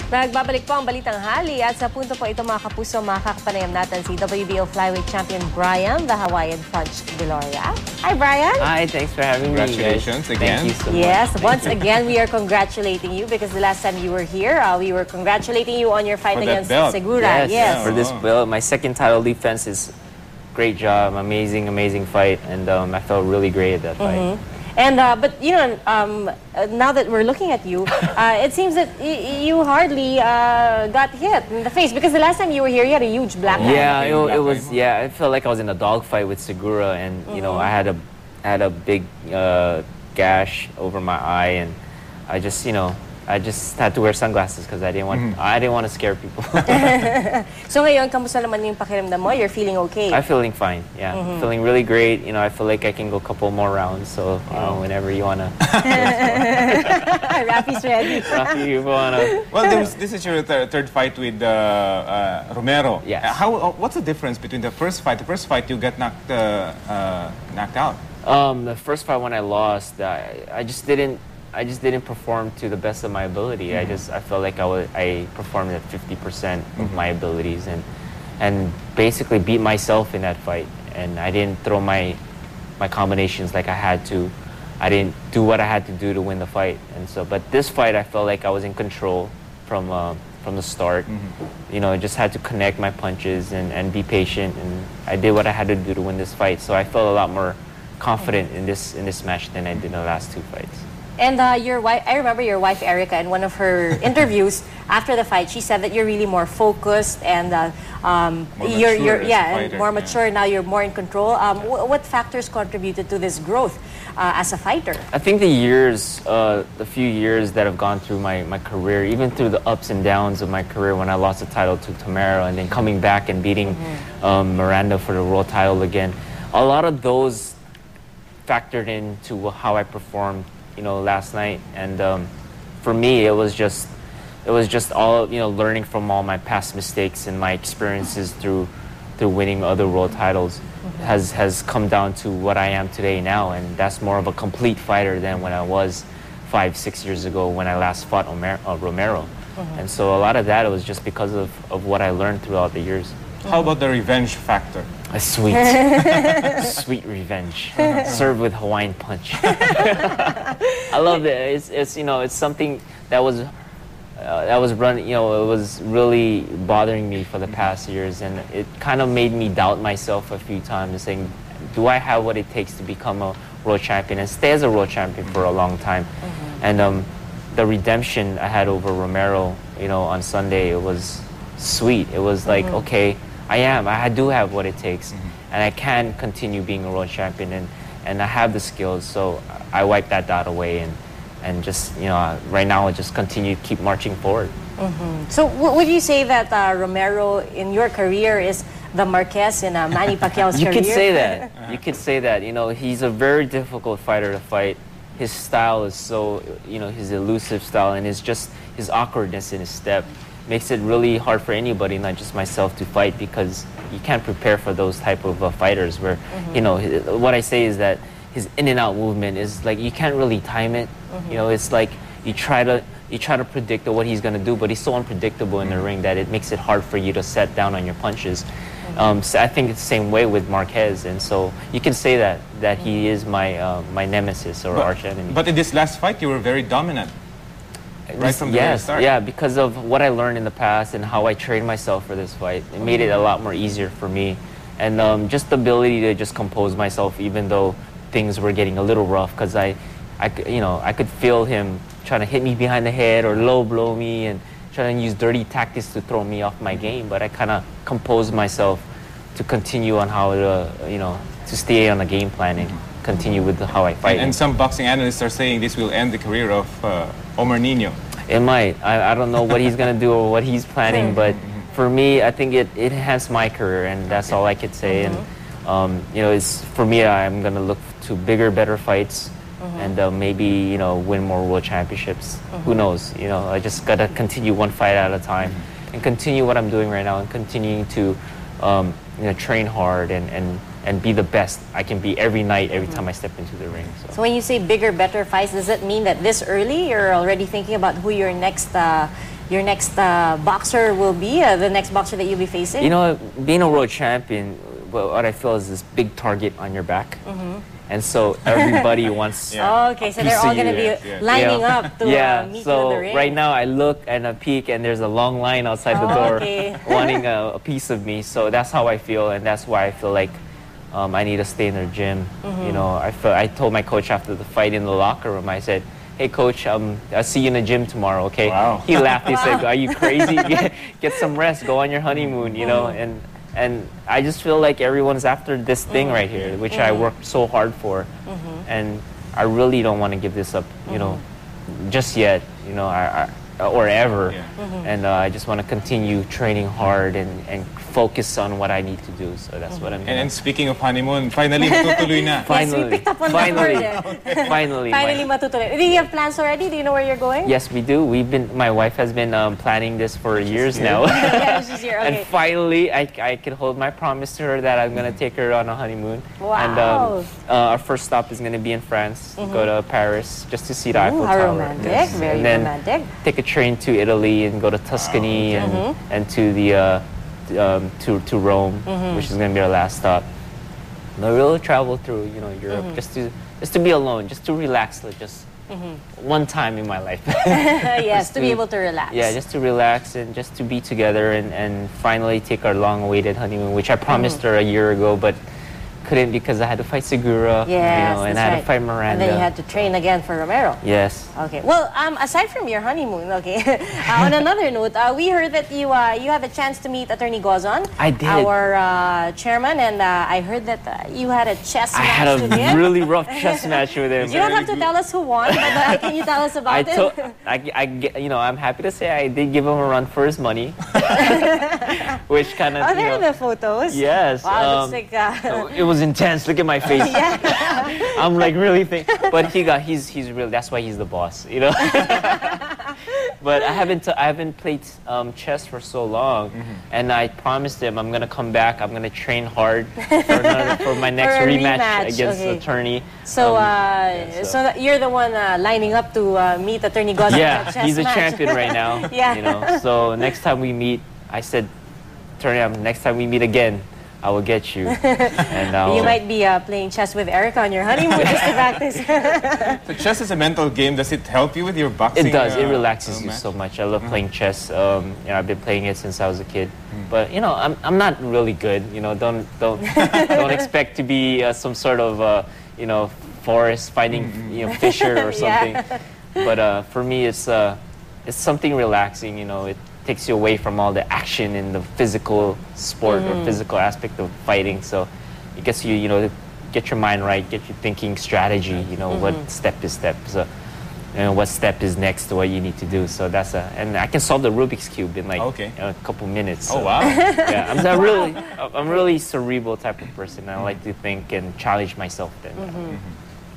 Nagbabalik po ang Balitang Hali at sa punto po ito mga kapuso, makakapanayam natin si WBO Flyweight Champion Brian, the Hawaiian Punch Viloria. Hi Brian! Hi, thanks for having me. Congratulations again. Thank you so much. Yes, once again we are congratulating you because the last time you were here, we were congratulating you on your fight against Segura. Yes, for this belt, my second title defense is great job, amazing fight, and I felt really great at that fight. And but you know, now that we're looking at you, it seems that you hardly got hit in the face because the last time you were here, you had a huge black eye. Yeah, it was. Yeah, I felt like I was in a dogfight with Segura, and you know, I had a big gash over my eye, and I just had to wear sunglasses because I didn't want to scare people. So ngayon, kamusta naman yung pakiramdam mo? You're feeling okay? I'm feeling fine. Yeah, feeling really great. You know, I feel like I can go a couple more rounds. So you know, whenever you wanna. Rafi's ready. Rafi, you wanna? Well, this is your third fight with Romero. Yes. What's the difference between the first fight? The first fight you got knocked out. The first fight when I lost, I just didn't perform to the best of my ability. I felt like I performed at 50% of my abilities and basically beat myself in that fight. And I didn't throw my combinations like I had to. I didn't do what I had to do to win the fight. And so, but this fight I felt like I was in control from the start. You know, I just had to connect my punches and be patient. And I did what I had to do to win this fight. So I felt a lot more confident in this match than I did in the last two fights. And your wife, I remember your wife Erica in one of her interviews after the fight, she said that you're really more focused and more mature now. You're more in control. What factors contributed to this growth as a fighter? I think the few years that have gone through my career, even through the ups and downs of my career, when I lost the title to Tamara and then coming back and beating Miranda for the world title again, a lot of those factored into how I performed, you know, last night. And for me, it was just all, you know, learning from all my past mistakes and my experiences through winning other world titles has come down to what I am today now, and that's more of a complete fighter than when I was 5-6 years ago when I last fought Romero. And so a lot of that was just because of what I learned throughout the years. How about the revenge factor? A sweet revenge, served with Hawaiian punch. I love it. It's you know, it's something that was running. You know, it was really bothering me for the past years, and it kind of made me doubt myself a few times, saying, "Do I have what it takes to become a world champion and stay as a world champion for a long time?" And the redemption I had over Romero, you know, on Sunday, it was sweet. It was like, okay, I do have what it takes, and I can continue being a world champion, and I have the skills, so I wiped that doubt away, and just, you know, right now I just keep marching forward. So would you say that Romero in your career is the Marquez in Manny Pacquiao's career? You could say that. You could say that. You know, he's a very difficult fighter to fight. His style is so, you know, his elusive style, and his awkwardness in his step makes it really hard for anybody, not just myself, to fight, because you can't prepare for those type of fighters where, you know, what I say is that his in and out movement is like, you can't really time it. You know, it's like you try to predict what he's going to do, but he's so unpredictable in the ring that it makes it hard for you to set down on your punches. So I think it's the same way with Marquez, and so you can say that he is my nemesis or arch enemy. But in this last fight, you were very dominant. Right from the very start. Yeah, because of what I learned in the past and how I trained myself for this fight. It made it a lot more easier for me. And just the ability to just compose myself even though things were getting a little rough, because I could feel him trying to hit me behind the head or low blow me and trying to use dirty tactics to throw me off my game. But I kind of composed myself to continue on how to stay on the game plan and continue with how I fight. And some boxing analysts are saying this will end the career of Omar Nino. It might. I don't know what he's going to do or what he's planning, but for me, I think it enhanced my career, and that's all I could say. And you know, for me, I'm going to look to bigger, better fights, and maybe, you know, win more world championships. Who knows? You know, I just got to continue one fight at a time and continue what I'm doing right now and continuing to you know, train hard and be the best I can be every night, every time I step into the ring. So when you say bigger, better fights, does that mean that this early you're already thinking about who your next your next boxer will be, the next boxer that you'll be facing? You know, being a world champion, what I feel is this big target on your back. And so everybody wants Oh, okay, so they're all going to be lining up to meet you in the ring. Right now I look and I peek and there's a long line outside the door wanting a piece of me. So that's how I feel, and that's why I feel like I need to stay in the gym. You know, I told my coach after the fight in the locker room, I said, "Hey coach, I'll see you in the gym tomorrow, okay?" Wow. He laughed, he said, "Are you crazy? Get some rest, go on your honeymoon," you know, and I just feel like everyone's after this thing right here, which I worked so hard for, and I really don't want to give this up, you know, just yet, you know, or ever, and I just want to continue training hard and focus on what I need to do. So that's what I'm doing. And speaking of honeymoon, finally matutuloy na. Yes, we picked up on that word. Finally, Finally matutuloy. Do you have plans already? Do you know where you're going? Yes, we do. My wife has been planning this for years now. Yeah, she's here. Okay. And finally, I can hold my promise to her that I'm going to take her on a honeymoon. Wow. And our first stop is going to be in France. Go to Paris just to see the Eiffel How Tower. romantic. Yes. Very and then romantic. take a train to Italy and go to Tuscany and to the to Rome, which is going to be our last stop. No, we'll travel through, you know, Europe just to be alone, just to relax, like just one time in my life. Yes, to be able to relax. Yeah, just to relax and just to be together and finally take our long-awaited honeymoon, which I promised her a year ago, but couldn't because I had to fight Segura, Yes, you know, and that's I had right. to fight Miranda. And then you had to train again for Romero. Yes. Okay. Well, aside from your honeymoon, okay, on another note, we heard that you had a chance to meet Attorney Gozon, I did. our chairman, and I heard that you had a chess I match had with a him. really rough chess match with him. You don't have to tell us who won, but can you tell us about it? You know, I'm happy to say I did give him a run for his money, which kind of. Oh, there are the photos. Yes. Wow, looks like. It was intense. Look at my face. I'm like really but he's real. That's why he's the boss, you know. But I haven't played chess for so long, and I promised him I'm gonna come back. I'm gonna train hard for my next rematch against Attorney. So, so you're the one lining up to meet Attorney Gozon. Yeah, at chess he's a match. champion right now. Yeah. You know. So next time we meet, I said, Attorney, next time we meet again, I will get you. And you might be playing chess with Erica on your honeymoon just to practice. So chess is a mental game. Does it help you with your boxing? It does. It relaxes you match? so much. I love playing chess. You know, I've been playing it since I was a kid. But you know, I'm not really good. You know, don't expect to be some sort of you know, forest fighting you know, fisher or something. But for me, it's something relaxing. You know, it takes you away from all the action in the physical sport or physical aspect of fighting. So it gets you, you know, get your mind right, get you thinking strategy, you know, what step is step. So, you know, what step is next to what you need to do. So that's and I can solve the Rubik's Cube in like a couple minutes. So. Oh, wow. Yeah, I'm really cerebral type of person. I like to think and challenge myself then.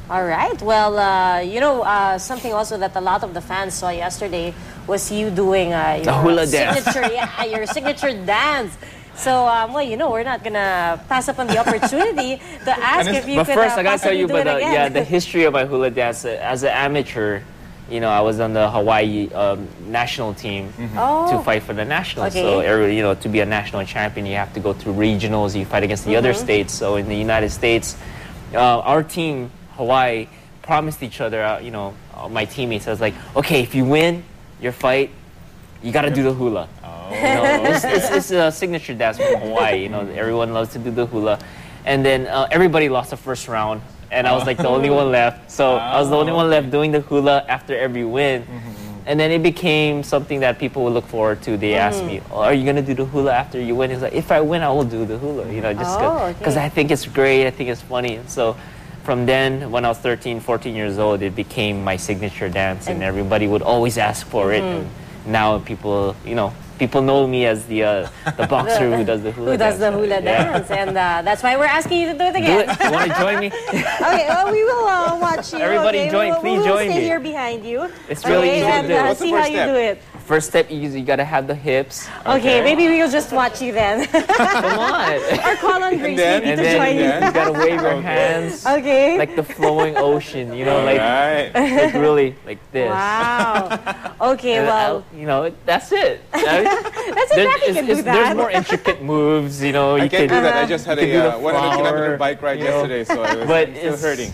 All right. Well, you know, something also that a lot of the fans saw yesterday was you doing your hula dance. signature, your signature dance. So, well, you know, we're not gonna pass up on the opportunity to ask if you but could. first, I gotta tell you do it about again. the history of my hula dance. As an amateur, you know, I was on the Hawaii national team to fight for the nationals. Okay. So, you know, to be a national champion, you have to go through regionals. You fight against the other states. So, in the United States, our team, Hawaii, promised each other, you know, my teammates. I was like, okay, if you win your fight, you got to do the hula. You know, it's a signature dance from Hawaii. You know, everyone loves to do the hula. And then everybody lost the first round, and I was like the only one left. So I was the only one left doing the hula after every win. And then it became something that people would look forward to. They asked me, oh, are you going to do the hula after you win? It's like, if I win, I will do the hula. You know, just because I think it's great. I think it's funny. And so from then, when I was 13, 14 years old, it became my signature dance, and everybody would always ask for it. And now people, you know, people know me as the boxer who does the hula dance. Dance, and that's why we're asking you to do it again. Do it. You want to join me? Okay, well, we will watch you. Everybody join. Please we'll join stay me. here behind you. It's really easy to do. What's the See first how you step? do it. first step is you gotta have the hips. Okay, maybe we'll just watch you then. Come on. Or call on Grace then- maybe And to join you. then you gotta wave your hands Okay. like the flowing ocean, you know, like really like this. Wow. Okay, And well, you know, that's it. that's exactly can do There's that. more intricate moves, you know. I You can't can do that. I just had you can do a the 100-kilometer flower, bike ride you know. yesterday, so I was But still it's- hurting.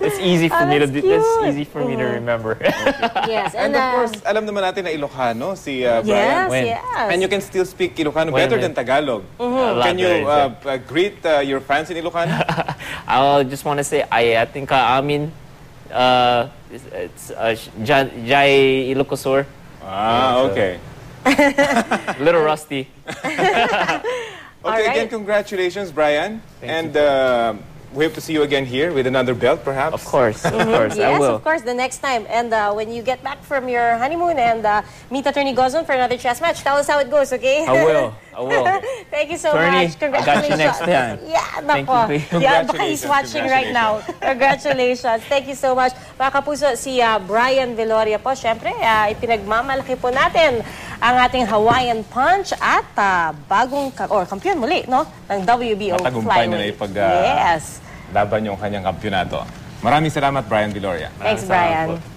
It's easy for me to that's do. It's cute. easy for me to remember. Yes, And of course, alam naman natin na Ilocano si yes, Brian. When? yes. And you can still speak Ilocano When? better than Tagalog. A lot Can you better, greet your fans in Ilocano? I just want to say I think amin it's Jai Ilocosur. Okay. A little rusty. Okay, right. again, congratulations, Brian. Thank And we hope to see you again here with another belt, perhaps. Of course, I Yes, will. of course, the next time. And when you get back from your honeymoon and meet Attorney Gozon for another chess match, tell us how it goes, okay? I will. Thank you so Attorney, much. I got you Congratulations. next time. Yeah, Thank nako. you. Yeah, baka he's watching right now. Congratulations. Thank you so much. Mga kapuso, si Brian Viloria po, syempre, ipinagmamalaki po natin ang ating Hawaiian Punch at kampiyon muli, no? Ng WBO Matagumpay na Flyweight. ipag Yes. laban yung kanyang kampyonato. Maraming salamat, Brian Viloria. Thanks, Salamat Brian. po.